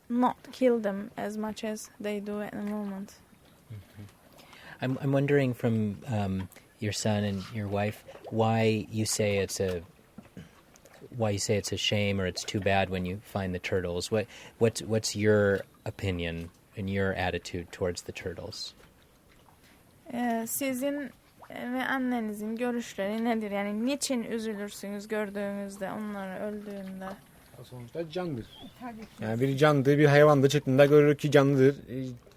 not kill them as much as they do at the moment. I'm wondering from your son and your wife why you say it's a shame or it's too bad when you find the turtles. What's your opinion and your attitude towards the turtles? Sizin ve annenizin görüşleri nedir? Yani niçin üzülürsünüz gördüğünüzde onları öldüğünde? Sonuçta candır. Yani bir candır, bir hayvan da çıktığında görür ki canlıdır.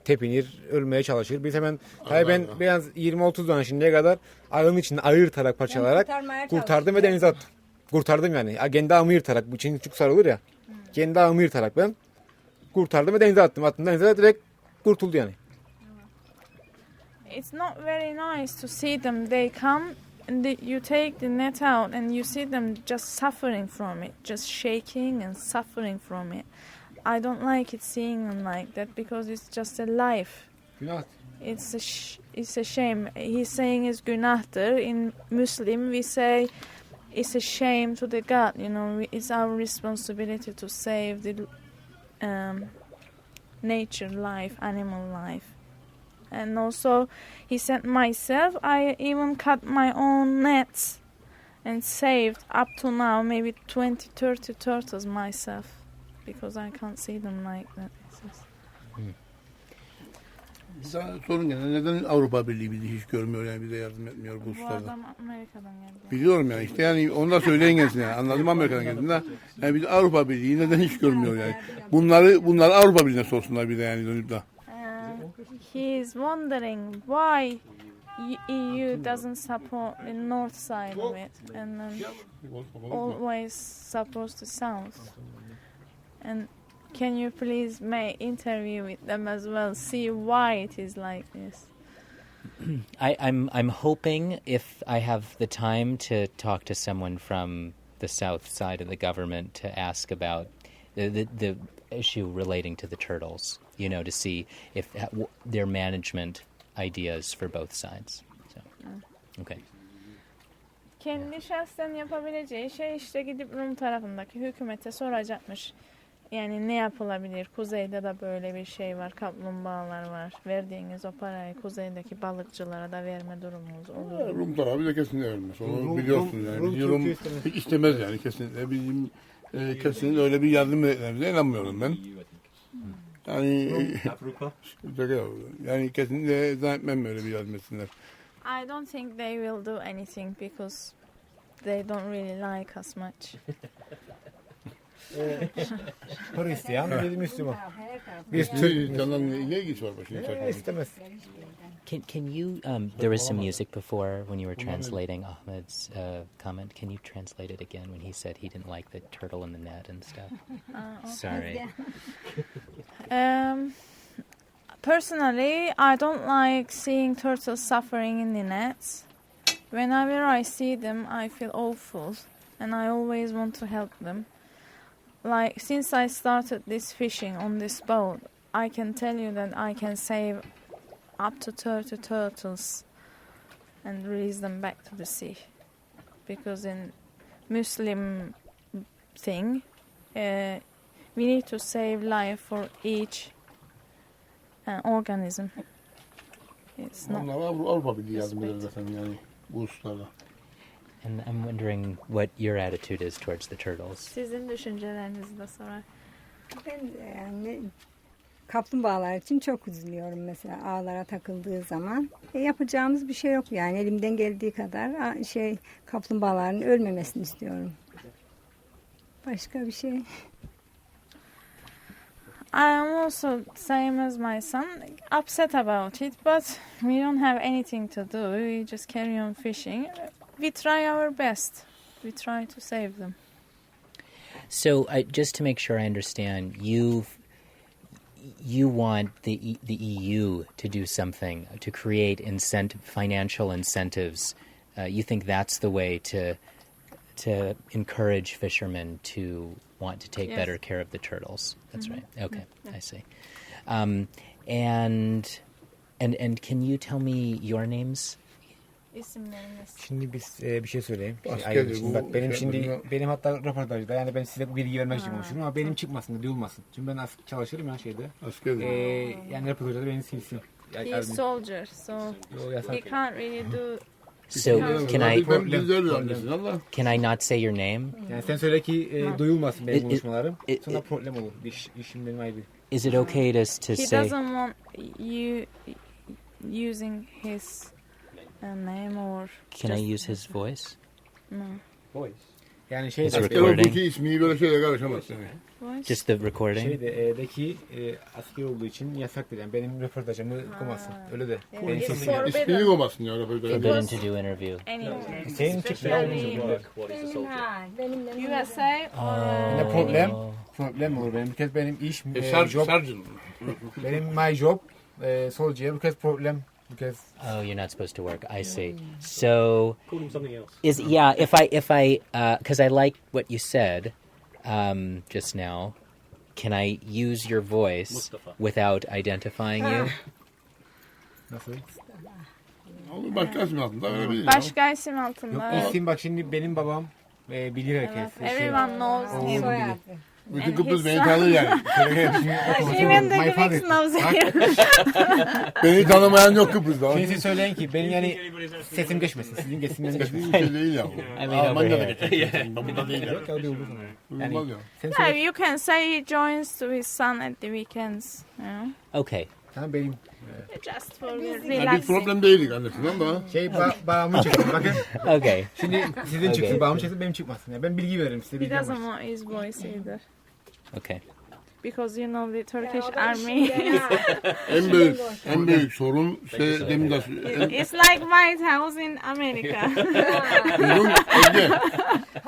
Tepinir, ölmeye çalışır. Biz hemen ben biraz 20-30 tane şimdiye kadar ağın içinde ayırtarak parçalayarak kurtardım ve denize attım. Kurtardım yani. Kendi ağımı yırtarak, bu için çok sarılır ya. Kendi ağımı yırtarak ben kurtardım ve denize attım. Attım denize direkt kurtuldu yani. It's not very nice to see them. They come and you take the net out and you see them just suffering from it, just shaking and suffering from it. I don't like it seeing them like that because it's just a life. Günah. It's a shame. He's saying it's günahtır. In Muslim we say it's a shame to the God. You know, it's our responsibility to save the nature life, animal life. And also, he said myself, I even cut my own nets and saved up to now maybe 20-30 turtles myself because I can't see them like that. Sorun gene neden Avrupa Birliği bizi hiç görmüyor yani bize yardım etmiyor bu hususlarda. Bu adam Amerika'dan geldi. Biliyorum yani işte yani onu da söyleyin gelsin yani anladım Amerika'dan geldiğinde yani biz Avrupa Birliği neden hiç görmüyor yani. Bunları Avrupa Birliği'ne sorsunlar bir de yani dönüp de. He is wondering why EU doesn't support the north side of it and always supports the south. And can you please make interview with them as well, see why it is like this? I'm hoping if I have the time to talk to someone from the south side of the government to ask about the issue relating to the turtles, you know, to see if their management ideas for both sides. So, okay. Kendi şahsen yapabileceği şey işte gidip Rum tarafındaki hükümete soracakmış. Yani ne yapılabilir? Kuzeyde de böyle bir şey var. Kaplumbağalar var. Verdiğiniz o parayı kuzeydeki balıkçılara da verme durumunuz olur. Rum tarafı da kesinlikle vermez. Onu biliyorsunuz yani. Rum hiç istemez yani kesinlikle. Bizim kesinlikle öyle bir yardım etmemize inanmıyorum ben. Yani kesinlikle zannetmem öyle bir yardım etsinler. I don't think they will do anything because they don't really like us much. Hristiyan, bir Müslüman. Biz Türk'ten ne ilgisi var başına? İstemez. Can you there was some music before when you were translating Ahmed's comment. Can you translate it again when he said he didn't like the turtle in the net and stuff? Sorry. Personally, I don't like seeing turtles suffering in the nets. Whenever I see them, I feel awful and I always want to help them. Like, since I started this fishing on this boat, I can tell you that I can save up to 30 turtles and release them back to the sea. Because in Muslim thing, we need to save life for each organism. It's not. Avrupa Birliği yardım eder zaten yani bu hususlarda. And I'm wondering what your attitude is towards the turtles. Sizin düşüncelerinizi de sorar. Ben yani kaplumbağalar için çok üzülüyorum mesela ağlara takıldığı zaman. Yapacağımız bir şey yok yani elimden geldiği kadar kaplumbağaların ölmemesini istiyorum. Başka bir şey. I am also same as my son, upset about it, but we don't have anything to do. We just carry on fishing. We try our best. We try to save them. So, just to make sure I understand, you want the EU to do something to create financial incentives. You think that's the way to encourage fishermen to want to take better care of the turtles. That's right. Okay, I see. And can you tell me your names? İsimleriniz. Şimdi biz bir şey söyleyeyim. Askerdi Şimdi bu, bak benim şey, şimdi bilmem. benim hatta röportajda yani ben size bu bilgi vermek için konuşuyorum ama benim çıkmasın da duyulmasın. Çünkü ben çalışırım ya şeyde. Asker. Yani röportajda beni silsin. He is soldier, so Yo, yasak. he can't really do. So Ben bizler annesin Allah. can I not say your name? Yani sen söyle ki duyulmasın benim It- konuşmalarım. it- Sonra problem olur. İşim benim ayrı. Is it okay to He say? doesn't want you using his name or. Can I use his voice? No. Yani şey It's de recorded. Askerdeki ismini böyle şeyle karışamaz yani. Voice? Just the recording. şeydeki asker olduğu için yasaktır. Yani benim röportajımı okumasın. Öyle de. Yeah, Benim it's sesim forbidden. İsmini koymasın ya röportajda. Forbidden to do interview. Anyway, Senin çıktı. especially Benim USA or Ne problem olur benim. Bir kez benim iş, job, Sergeant. Mm-hmm. my job, soldier, bir kez problem. Because Oh, you're not supposed to work. I see. So, Call him something else. if I, because I like what you said, just now. Can I use your voice Mustafa. without identifying you? nasıl? Olur başka isim altında verebilir ya. başka isim Yok altında. isim bak şimdi benim babam bilir Evet, herkes. everyone knows him. soyadı. Bütün And Kıbrıs his beni son. tanır yani. Even the My Greeks father. knows him. Beni tanımayan yok Kıbrıs'ta. Şimdi siz söyleyin ki benim yani sesim geçmesin. Sizin geçiminiz geçmesin. Bir şey değil ya bu. I mean, over Almanya'da here. geçer. Burada değil ya. Yok ya duyulur. Duyulmaz ya. Sen No, söyle. you can say he joins to his son at the weekends. You know? Okay. Tamam benim Just for Ya biz relaxing. problem değildik annesinin ama. bağımı çıksın. Bakın Okay. şimdi sizin çıksın bağımı çıksın benim çıkmasın. Yani ben bilgi veririm size He bilgi doesn't amaçlı. want his voice either. Okay. Because you know the Turkish army. En büyük sorun işte demin de It's like White House in America. duydum Ege.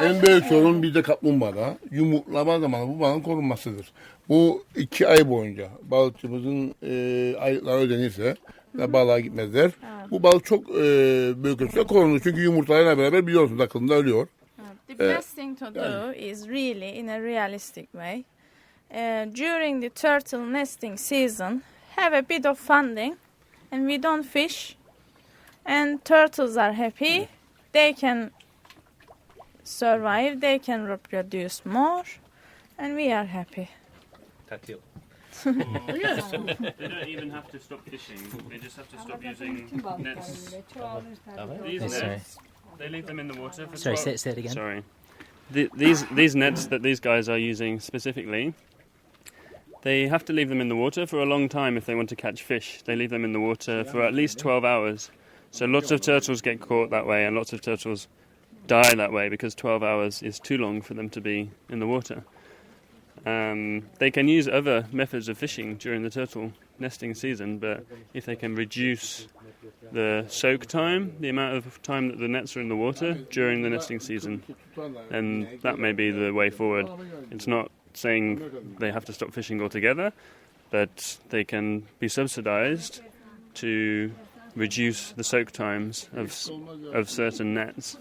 En büyük sorun bizde kaplumbağada yumurtlama zamanı bu balığın korunmasıdır. Bu 2 ay boyunca balıkçımızın aylıkları ödenirse ve balığa gitmezler. Bu balık çok büyük ölçüde korunur. Çünkü yumurtalarıyla beraber biliyorsunuz akılında ölüyor. The best thing to do is really in a realistic way. During the turtle nesting season, have a bit of funding, and we don't fish, and turtles are happy. They can survive. They can reproduce more, and we are happy. Tatil. They don't even have to stop fishing. They just have to stop using nets. These Yes, sorry. nets, they leave them in the water for Sorry, 12 say it again. Sorry. These nets that these guys are using specifically, they have to leave them in the water for a long time if they want to catch fish. They leave them in the water for at least 12 hours. So lots of turtles get caught that way and lots of turtles die that way because 12 hours is too long for them to be in the water. They can use other methods of fishing during the turtle nesting season, but if they can reduce the soak time, the amount of time that the nets are in the water during the nesting season, then that may be the way forward. It's not saying they have to stop fishing altogether, but they can be subsidized to reduce the soak times of certain nets.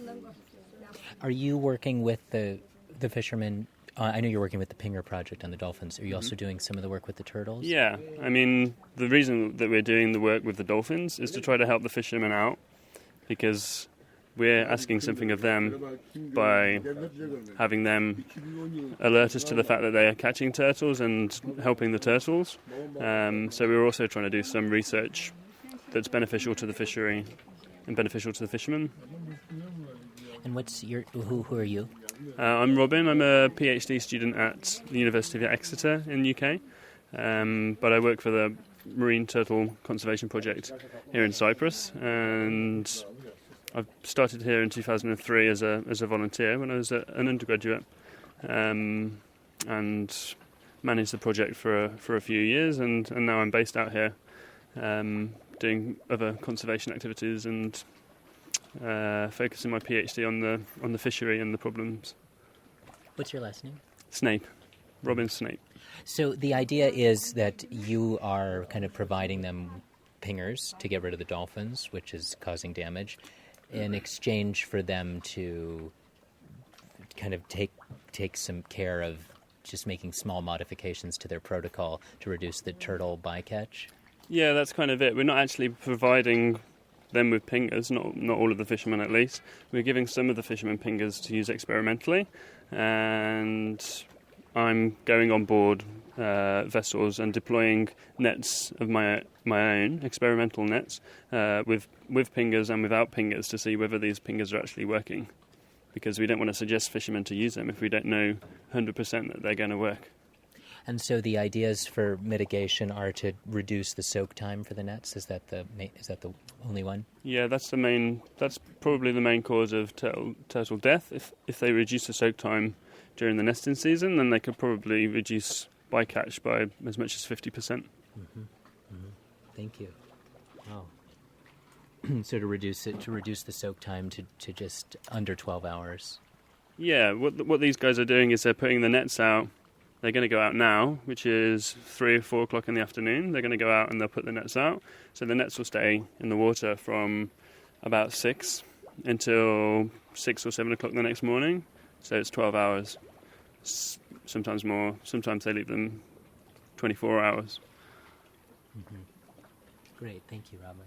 Are you working with the fishermen? I know you're working with the Pinger project on the dolphins. Are you also doing some of the work with the turtles? Yeah, I mean, the reason that we're doing the work with the dolphins is to try to help the fishermen out, because we're asking something of them by having them alert us to the fact that they are catching turtles and helping the turtles. So we're also trying to do some research that's beneficial to the fishery and beneficial to the fishermen. And what's your who are you? I'm Robin. I'm a PhD student at the University of Exeter in the UK, but I work for the Marine Turtle Conservation Project here in Cyprus, and I started here in 2003 as a volunteer when I was an undergraduate, and managed the project for a few years, and now I'm based out here doing other conservation activities and focusing my PhD on the fishery and the problems. What's your last name? Snape, Robin Snape. So the idea is that you are kind of providing them pingers to get rid of the dolphins, which is causing damage, in exchange for them to kind of take some care of just making small modifications to their protocol to reduce the turtle bycatch. Yeah, that's kind of it. We're not actually providing them with pingers, not all of the fishermen at least. We're giving some of the fishermen pingers to use experimentally, and I'm going on board vessels and deploying nets of my own, experimental nets, with pingers and without pingers to see whether these pingers are actually working. Because we don't want to suggest fishermen to use them if we don't know 100% that they're going to work. And so the ideas for mitigation are to reduce the soak time for the nets. Is that the only one? Yeah, that's probably the main cause of turtle death. If they reduce the soak time during the nesting season, then they could probably reduce bycatch by as much as 50%. Mm-hmm. Mm-hmm. Thank you. Oh. So to reduce the soak time to just under 12 hours. Yeah, what these guys are doing is they're putting the nets out. They're going to go out now, which is 3 or 4 o'clock in the afternoon. They're going to go out and they'll put the nets out. So the nets will stay in the water from about 6 until 6 or 7 o'clock the next morning. So it's 12 hours, sometimes more. Sometimes they leave them 24 hours. Mm-hmm. Great, thank you, Robert.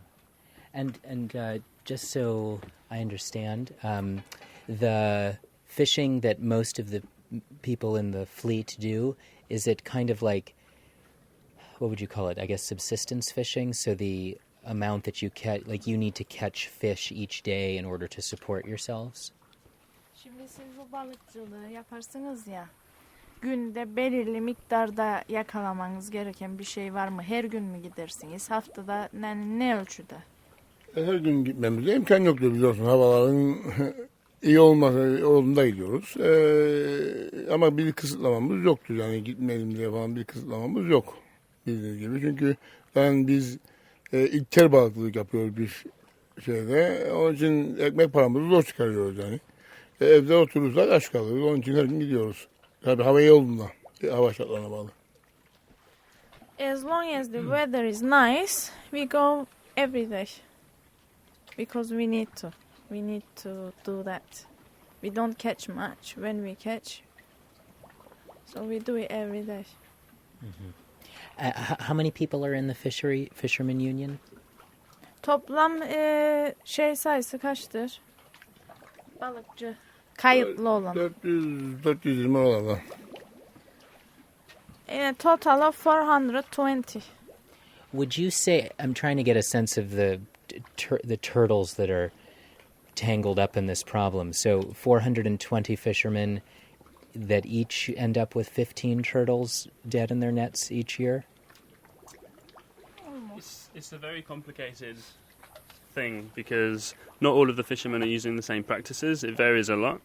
And just so I understand, the fishing that most of the people in the fleet do, is it kind of like, what would you call it? I guess subsistence fishing. So the amount that you catch, like you need to catch fish each day in order to support yourselves. Şimdi siz bu balıkçılığı yaparsınız ya, günde belirli miktarda yakalamanız gereken bir şey var mı? Her gün mü gidersiniz? Haftada ne ölçüde? Her gün gitmemize imkan yoktu biliyorsun. Havaların iyi olması yolunda gidiyoruz. Ama bir kısıtlamamız yoktu. Yani gitmeyelim diye falan bir kısıtlamamız yok. Bildiğiniz gibi. Çünkü biz ilkel balıkçılık yapıyoruz bir şeyde. Onun için ekmek paramızı zor çıkarıyoruz yani. Evde oturursak aç kalırız. Onun için her gün gidiyoruz. Tabii hava iyi olduğunda. Hava şartlarına bağlı. As long as the weather is nice, we go every day. Because we need to. We need to do that. We don't catch much. When we catch, so we do it every day. Mm-hmm. How many people are in the fishermen union? Toplam sayısı kaçtır? Balıkçı kayıtlı olan. 420 oralarda. Total of 420. Would you say, I'm trying to get a sense of the turtles that are tangled up in this problem. So 420 fishermen that each end up with 15 turtles dead in their nets each year? It's a very complicated thing because not all of the fishermen are using the same practices. It varies a lot.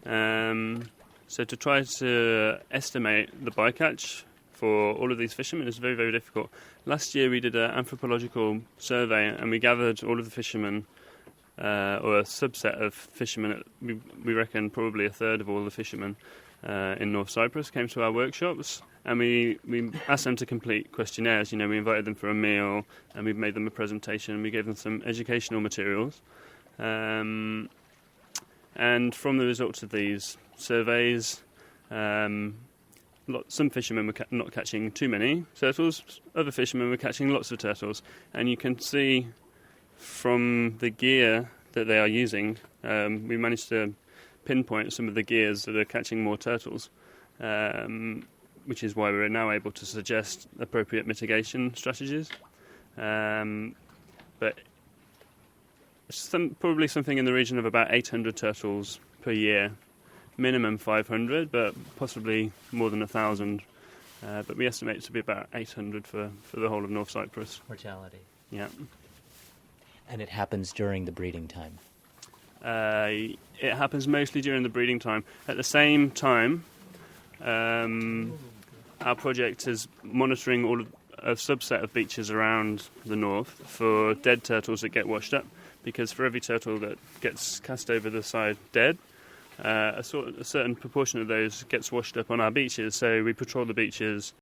So to try to estimate the bycatch for all of these fishermen is very, very difficult. Last year we did an anthropological survey and we gathered all of the fishermen, or a subset of fishermen, we reckon probably a third of all the fishermen in North Cyprus came to our workshops, and we asked them to complete questionnaires. You know, we invited them for a meal and we made them a presentation. We gave them some educational materials. And from the results of these surveys, some fishermen were not catching too many turtles, other fishermen were catching lots of turtles, and you can see from the gear that they are using, we managed to pinpoint some of the gears that are catching more turtles, which is why we're now able to suggest appropriate mitigation strategies. But probably something in the region of about 800 turtles per year. Minimum 500, but possibly more than 1,000. But we estimate it to be about 800 for the whole of North Cyprus. Mortality. Yeah. And it happens during the breeding time? It happens mostly during the breeding time. At the same time, our project is monitoring a subset of beaches around the north for dead turtles that get washed up, because for every turtle that gets cast over the side dead, a certain proportion of those gets washed up on our beaches. So we patrol the beaches